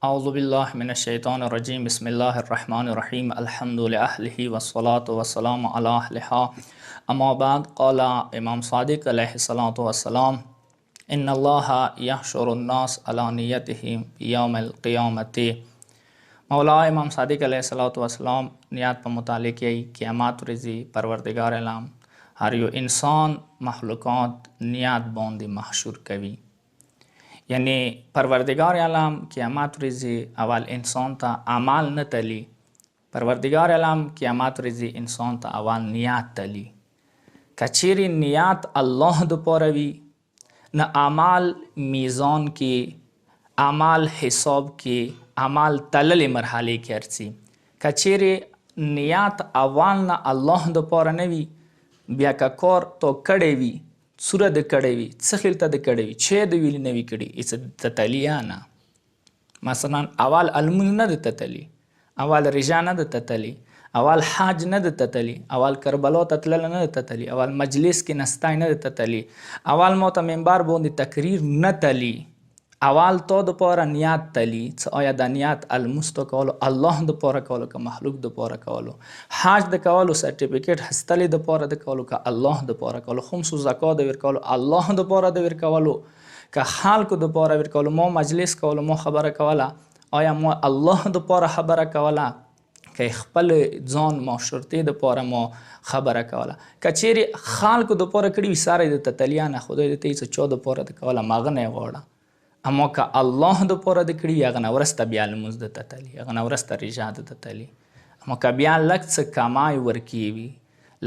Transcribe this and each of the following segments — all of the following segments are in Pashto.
أعوذ بالله من الشيطان الرجيم بسم الله الرحمن الرحيم الحمد لأهله والصلاة والسلام على أهلها أما بعد قال امام صادق عليه الصلاة والسلام إن الله يحشر الناس على نيتهم يوم القيامة. مولا امام صادق علیہ الصلوۃ والسلام نیات په متعلق یې قیامت ورځې پروردگار علام هر یو انسان مخلوقات نیات باندې محشور کوي. یعنی پروردگار علام قیامت ورځې اول انسان ته اعمال نه تلی، پروردگار علام قیامت ورځې انسان ته اول نیات تلی. کچیرې نیات الله د پاره وي، نه اعمال میزان کې، اعمال حساب کې، اعمال تللې مرحلې کې ارڅي. کچیرې نیات اول نه الله د پاره نه وي، بیا که کار تو کړی وي، سوره د کړی وي، څه خلته د کړی وي، چې د ویلي نه وي کړي، هېڅ د تلي نه. مثلا اول المونځ نه د تتلی، اول رژه نه د تتلی، اول حج نه د تتلی، اول کربلا ته تلل نه د تتلی، اول مجلس کې نستی نه د تتلی، اول ما ته منبر باندې تقریر نه تلی، اول تا د پاره نیت تلی. څه آیا د نیت الموس تو کولو الله د پاره کولو که مخلوق د پاره کولو، حج د کولو سرټیفیکیټ هستلی د پاره د کولو که الله د پاره کولو، خمس و زکات د ورکولو الله د پاره د ورکولو که خلکو د پاره ورکولو، ما مجلس کولو، ما خبره کوله آیا ما الله د پاره خبره کوله که خپل ځان ما شرطې د پاره ما خبره کوله. که چیرې خلکو د پاره کړي وي سره د تتلیه نه خدای د ته هېڅ چا د پاره د کوله مغه نه غواړه، اما که الله د پاره د کړي هغه نه وروسته بیا لمونځ د تتلي، هغه نه وروسته رژه د تتلي. اما که بیا لږ څه کمای ورکوي وي،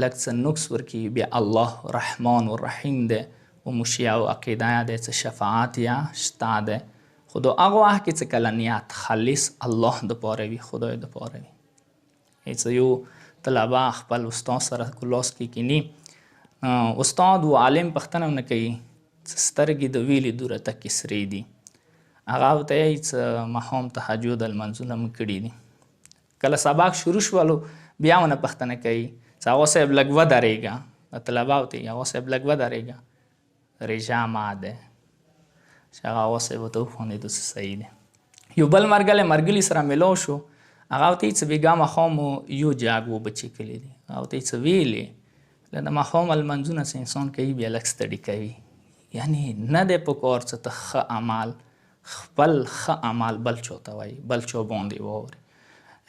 لږ څه نقص ورکوي، بیا الله رحمان و رحیم دی و موږ یو عقیده دی څه شفاعت یا شته دی. خو د هغه وخت کې څه کله نیت خالص الله د پاره وي، خدای د پاره وي. هېڅ یو طلبه خپل استاد سره کلاس کې کیني، استاد و عالم پوښتنه ونه کوي څه سترګې د ویلې دوره تکې سرې دي، هغه ورته یایي څه ماښام تهجد لمونځونه مو کړي دي. کله سبق شروع شولو بیا ونه پوښتنه کوي چې هغه صاحب لږ ودرېږه، طلبه ورته وایي هغه صاحب لږ ودرېږه، رژه ما ده چې هغه صاحب ورته وخوندېدو څه صحیح دی. یو بل مرګلي سره میلاو شو، هغه ورته وایي چې بېګا ماښام مو یو جاګ اوبه چیکلې دي. هغه ورته وایي څه ویلې؟ له د ماښام لمونځونه څه انسان کوي بیا لږ ستړي کوي. یعنی نه دی په کار چې ته ښه عمل خپل ښه عمل بل چا ته وایي، بل چا باندې واوري.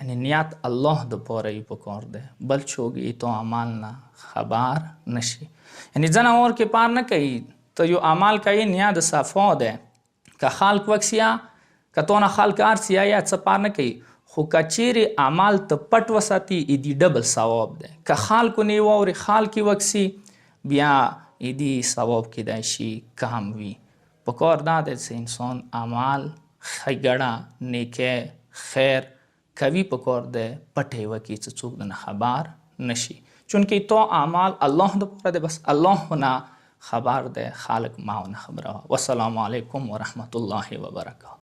یعنی نیت الله د پاره یې په کار دی، بل څوک یې تو عمل نه خبر نشي. یعنی ځنه اور کې پار نه کوي، ته یو عمل کوي نیت د صفا دی، که خلق وکسیا که تو نه خلق ارسیا یا څه پار نه کوي، خو که چیرې عمل ته پټ وساتي ایدي ډبل ثواب دی. که خلکو نه واوري خلق یې وکسي بیا ایدی ثواب کیدای شي کم وي. په کار دا دی چې انسان عمل ښېګړه نیکۍ خیر کوي، په کار دی پټې وکړي چې څوک د نه خبر نشي، چونکې تو اعمال الله د پاره دی، بس الله نه خبر دی، خلق ما نه خبره. والسلام علیکم ورحمة الله وبرکاته.